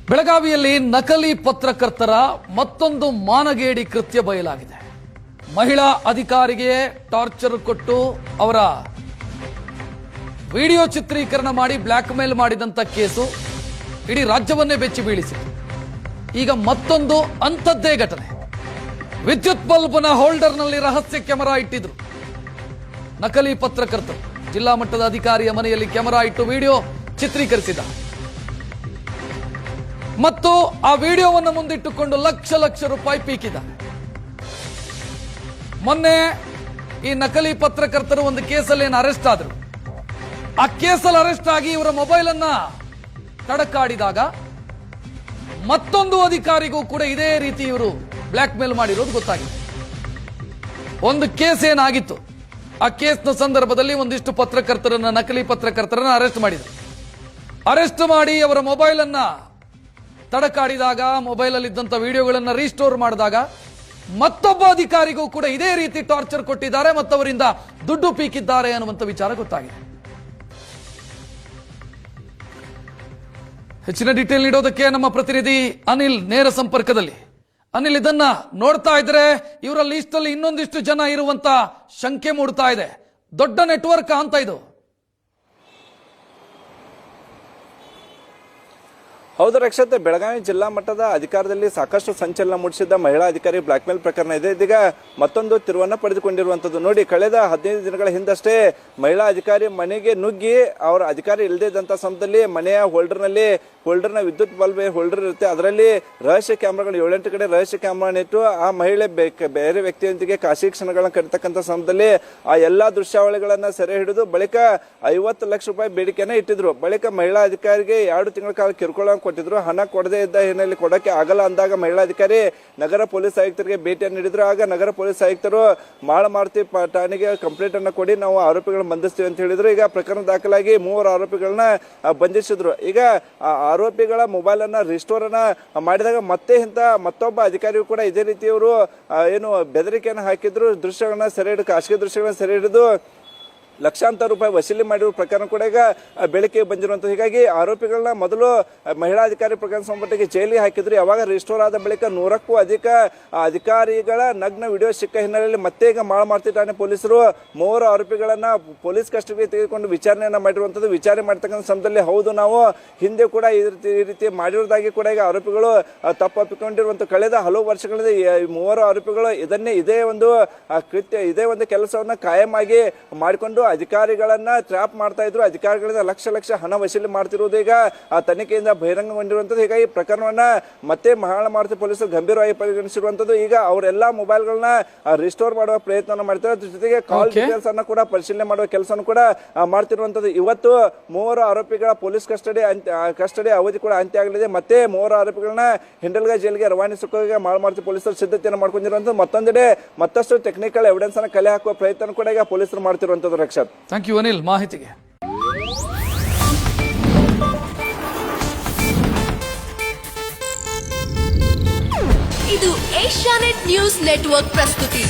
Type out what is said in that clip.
ಬೆಳಗಾವಿಯಲ್ಲಿ ನಕಲಿ ಪತ್ರಕರ್ತರ ಮತ್ತೊಂದು ಮಾನಗೇಡಿ ಕೃತ್ಯ ಬಯಲಾಗಿದೆ. ಮಹಿಳಾ ಅಧಿಕಾರಿಗೆ ಟಾರ್ಚರ್ ಕೊಟ್ಟು ಅವರ ವಿಡಿಯೋ ಚಿತ್ರೀಕರಣ ಮಾಡಿ ಬ್ಲಾಕ್ ಮೇಲ್ ಮಾಡಿದಂತ ಕೇಸು ಇಡೀ ರಾಜ್ಯವನ್ನೇ ಬೆಚ್ಚಿ ಬೀಳಿಸಿತು. ಈಗ ಮತ್ತೊಂದು ಅಂಥದ್ದೇ ಘಟನೆ. ವಿದ್ಯುತ್ ಬಲ್ಬ್ನ ಹೋಲ್ಡರ್ನಲ್ಲಿ ರಹಸ್ಯ ಕ್ಯಾಮೆರಾ ಇಟ್ಟಿದ್ರು ನಕಲಿ ಪತ್ರಕರ್ತರು. ಜಿಲ್ಲಾ ಮಟ್ಟದ ಅಧಿಕಾರಿಯ ಮನೆಯಲ್ಲಿ ಕ್ಯಾಮೆರಾ ಇಟ್ಟು ವಿಡಿಯೋ ಚಿತ್ರೀಕರಿಸಿದ ಮತ್ತು ಆ ವಿಡಿಯೋವನ್ನು ಮುಂದಿಟ್ಟುಕೊಂಡು ಲಕ್ಷ ಲಕ್ಷ ರೂಪಾಯಿ ಪೀಕಿದ್ದಾರೆ. ಮೊನ್ನೆ ಈ ನಕಲಿ ಪತ್ರಕರ್ತರು ಒಂದು ಕೇಸಲ್ಲಿ ಅರೆಸ್ಟ್ ಆದರು. ಆ ಕೇಸಲ್ಲಿ ಅರೆಸ್ಟ್ ಆಗಿ ಇವರ ಮೊಬೈಲ್ ಅನ್ನ ತಡಕಾಡಿದಾಗ ಮತ್ತೊಂದು ಅಧಿಕಾರಿಗೂ ಕೂಡ ಇದೇ ರೀತಿ ಇವರು ಬ್ಲಾಕ್ ಮೇಲ್ ಮಾಡಿರೋದು ಗೊತ್ತಾಗಿದೆ. ಒಂದು ಕೇಸ್ ಏನಾಗಿತ್ತು, ಆ ಕೇಸ್ನ ಸಂದರ್ಭದಲ್ಲಿ ಒಂದಿಷ್ಟು ಪತ್ರಕರ್ತರನ್ನ, ನಕಲಿ ಪತ್ರಕರ್ತರನ್ನ ಅರೆಸ್ಟ್ ಮಾಡಿದರು. ಅರೆಸ್ಟ್ ಮಾಡಿ ಅವರ ಮೊಬೈಲ್ ಅನ್ನ ತಡಕಾಡಿದಾಗ, ಮೊಬೈಲ್ ಅಲ್ಲಿ ಇದ್ದಂತ ವಿಡಿಯೋಗಳನ್ನ ರೀಸ್ಟೋರ್ ಮಾಡಿದಾಗ ಮತ್ತೊಬ್ಬ ಅಧಿಕಾರಿಗೂ ಕೂಡ ಇದೇ ರೀತಿ ಟಾರ್ಚರ್ ಕೊಟ್ಟಿದ್ದಾರೆ ಮತ್ತು ಅವರಿಂದ ದುಡ್ಡು ಪೀಕಿದ್ದಾರೆ ಅನ್ನುವಂಥ ವಿಚಾರ ಗೊತ್ತಾಗಿದೆ. ಹೆಚ್ಚಿನ ಡೀಟೇಲ್ ನೀಡೋದಕ್ಕೆ ನಮ್ಮ ಪ್ರತಿನಿಧಿ ಅನಿಲ್ ನೇರ ಸಂಪರ್ಕದಲ್ಲಿ. ಅನಿಲ್, ಇದನ್ನ ನೋಡ್ತಾ ಇದ್ರೆ ಇವರ ಲಿಸ್ಟ್ ಅಲ್ಲಿ ಇನ್ನೊಂದಿಷ್ಟು ಜನ ಇರುವಂತ ಶಂಕೆ ಮೂಡ್ತಾ ಇದೆ. ದೊಡ್ಡ ನೆಟ್ವರ್ಕ್ ಅಂತ ಇದು. ಹೌದು ರಕ್ಷತ್, ಬೆಳಗಾವಿ ಜಿಲ್ಲಾ ಮಟ್ಟದ ಅಧಿಕಾರದಲ್ಲಿ ಸಾಕಷ್ಟು ಸಂಚಲನ ಮೂಡಿಸಿದ್ದ ಮಹಿಳಾ ಅಧಿಕಾರಿ ಬ್ಲಾಕ್ ಮೇಲ್ ಪ್ರಕರಣ ಇದೆ. ಇದೀಗ ಮತ್ತೊಂದು ತಿರುವನ್ನ ಪಡೆದುಕೊಂಡಿರುವಂತದ್ದು. ನೋಡಿ, ಕಳೆದ 15 ದಿನಗಳ ಹಿಂದಷ್ಟೇ ಮಹಿಳಾ ಅಧಿಕಾರಿ ಮನೆಗೆ ನುಗ್ಗಿ ಅವರ ಅಧಿಕಾರಿ ಇಲ್ಲದಿದ್ದಂತ ಸಮಯದಲ್ಲಿ ಮನೆಯ ಹೋಲ್ಡರ್ನ ವಿದ್ಯುತ್ ಬಲ್ಬ್ ಹೋಲ್ಡರ್ ಇರುತ್ತೆ, ಅದರಲ್ಲಿ ರಹಸ್ಯ ಕ್ಯಾಮ್ರಾಗಳು 7-8 ಕಡೆ ರಹಸ್ಯ ಕ್ಯಾಮ್ರಾ ಇಟ್ಟು ಆ ಮಹಿಳೆ ಬೇರೆ ವ್ಯಕ್ತಿಯೊಂದಿಗೆ ಖಾಸಗಿ ಕ್ಷಣಗಳನ್ನ ಕಡಿತಕ್ಕಂಥ ಸಮಯದಲ್ಲಿ ಆ ಎಲ್ಲಾ ದೃಶ್ಯಾವಳಿಗಳನ್ನ ಸೆರೆ ಹಿಡಿದು ಬಳಿಕ 50 ಲಕ್ಷ ರೂಪಾಯಿ ಬೇಡಿಕೆಯನ್ನ ಇಟ್ಟಿದ್ರು. ಬಳಿಕ ಮಹಿಳಾ ಅಧಿಕಾರಿಗೆ 2 ತಿಂಗಳ ಕಾಲ ಕಿರುಕುಳ ಕೊಟ್ಟಿದ್ರು. ಹಣ ಕೊಡದೇ ಇದ್ದ ಹಿನ್ನೆಲೆ ಕೊಡಕ್ಕೆ ಆಗಲ್ಲ ಅಂದಾಗ ಮಹಿಳಾ ಅಧಿಕಾರಿ ನಗರ ಪೊಲೀಸ್ ಆಯುಕ್ತರಿಗೆ ಭೇಟಿಯನ್ನು ನೀಡಿದ್ರು. ಆಗ ನಗರ ಪೊಲೀಸ್ ಆಯುಕ್ತರು ಮಾಳಮಾರುತಿ ಠಾಣೆಗೆ ಕಂಪ್ಲೇಂಟ್ ಅನ್ನು ಕೊಡಿ, ನಾವು ಆರೋಪಿಗಳನ್ನ ಬಂಧಿಸ್ತೀವಿ ಅಂತ ಹೇಳಿದ್ರು. ಈಗ ಪ್ರಕರಣ ದಾಖಲಾಗಿ 3 ಆರೋಪಿಗಳನ್ನ ಬಂಧಿಸಿದ್ರು. ಈಗ ಆರೋಪಿಗಳ ಮೊಬೈಲ್ ಅನ್ನ ರಿಸ್ಟೋರ್ ಅನ್ನ ಮಾಡಿದಾಗ ಮತ್ತೊಬ್ಬ ಅಧಿಕಾರಿಯು ಕೂಡ ಇದೇ ರೀತಿಯವರು ಏನು ಬೆದರಿಕೆಯನ್ನು ಹಾಕಿದ್ರು. ದೃಶ್ಯಗಳನ್ನ ಸೆರೆ ಹಿಡಿದು, ಖಾಸಗಿ ದೃಶ್ಯಗಳನ್ನ ಸೆರೆ ಹಿಡಿದು ಲಕ್ಷಾಂತರ ರೂಪಾಯಿ ವಸೂಲಿ ಮಾಡಿರುವ ಪ್ರಕರಣ ಕೂಡ ಈಗ ಬೆಳಕಿಗೆ ಬಂದಿರುವಂಥದ್ದು. ಹೀಗಾಗಿ ಆರೋಪಿಗಳನ್ನ ಮೊದಲು ಮಹಿಳಾ ಅಧಿಕಾರಿ ಪ್ರಕರಣ ಸಂಬಂಧಿಗೆ ಜೈಲಿಗೆ ಹಾಕಿದ್ರು. ಯಾವಾಗ ರಿಸ್ಟೋರ್ ಆದ ಬಳಿಕ 100ಕ್ಕೂ ಅಧಿಕ ಅಧಿಕಾರಿಗಳ ನಗ್ನ ವಿಡಿಯೋ ಸಿಕ್ಕ ಹಿನ್ನೆಲೆಯಲ್ಲಿ ಮತ್ತೆ ಈಗ ಮಾಳಮಾರುತಿ ಠಾಣೆ ಪೊಲೀಸರು 3 ಆರೋಪಿಗಳನ್ನ ಪೊಲೀಸ್ ಕಸ್ಟಡಿಗೆ ತೆಗೆದುಕೊಂಡು ವಿಚಾರಣೆಯನ್ನ ಮಾಡಿರುವಂಥದ್ದು. ವಿಚಾರಣೆ ಮಾಡ್ತಕ್ಕಂಥ ಸಮಯದಲ್ಲಿ ಹೌದು, ನಾವು ಹಿಂದೆ ಕೂಡ ಈ ರೀತಿ ಮಾಡಿರೋದಾಗಿ ಕೂಡ ಈಗ ಆರೋಪಿಗಳು ತಪ್ಪೊಪ್ಪಿಕೊಂಡಿರುವಂಥ ಕಳೆದ ಹಲವು ವರ್ಷಗಳಿಂದ 3 ಆರೋಪಿಗಳು ಇದೇ ಒಂದು ಕೆಲಸವನ್ನ ಕಾಯಂ ಆಗಿ ಮಾಡಿಕೊಂಡು ಅಧಿಕಾರಿಗಳನ್ನ ಟ್ರ್ಯಾಪ್ ಮಾಡ್ತಾ ಇದ್ರು. ಅಧಿಕಾರಿಗಳಿಂದ ಲಕ್ಷ ಹಣ ವಸೂಲಿ ಮಾಡ್ತಿರುವುದು ಈಗ ತನಿಖೆಯಿಂದ ಬಹಿರಂಗಗೊಂಡಿರುವಂತದ್ದು. ಹೀಗಾಗಿ ಪ್ರಕರಣವನ್ನ ಮತ್ತೆ ಮಾಳಮಾರುತಿ ಪೊಲೀಸರು ಗಂಭೀರವಾಗಿ ಪರಿಗಣಿಸಿರುವಂತದ್ದು. ಈಗ ಅವರೆಲ್ಲಾ ಮೊಬೈಲ್ಗಳನ್ನ ರಿಸ್ಟೋರ್ ಮಾಡುವ ಪ್ರಯತ್ನ ಮಾಡ್ತಾರೆ. ಅದ್ರ ಜೊತೆಗೆ ಕಾಲ್ ಡೀಟೇಲ್ಸ್ ಅನ್ನ ಕೂಡ ಪರಿಶೀಲನೆ ಮಾಡುವ ಕೆಲಸವನ್ನು ಕೂಡ ಮಾಡ್ತಿರುವಂತದ್ದು. ಇವತ್ತು 3 ಆರೋಪಿಗಳ ಪೊಲೀಸ್ ಕಸ್ಟಡಿ ಅವಧಿ ಕೂಡ ಅಂತ್ಯ ಆಗಲಿದೆ. ಮತ್ತೆ 3 ಆರೋಪಿಗಳನ್ನ ಹಿಂಡಲ್ಗಾ ಜೈಲಿಗೆ ರವಾನಿಸೋಕೆ ಮಾಳಮಾರುತಿ ಪೊಲೀಸರು ಸಿದ್ಧತೆಯನ್ನು ಮಾಡ್ಕೊಂಡಿರುವಂತದ್ದು. ಮತ್ತೊಂದೆಡೆ ಮತ್ತಷ್ಟು ಟೆಕ್ನಿಕಲ್ ಎವಿಡೆನ್ಸ್ ಅನ್ನ ಕಲೆ ಹಾಕುವ ಪ್ರಯತ್ನ ಕೂಡ ಈಗ ಪೊಲೀಸರು ಮಾಡ್ತಿರುವಂತದ್ದು. ರಕ್ಷಾ, ಥ್ಯಾಂಕ್ ಯು ಅನಿಲ್ ಮಾಹಿತಿಗೆ. ಇದು ಏಷ್ಯಾನೆಟ್ ನ್ಯೂಸ್ ನೆಟ್ವರ್ಕ್ ಪ್ರಸ್ತುತಿ.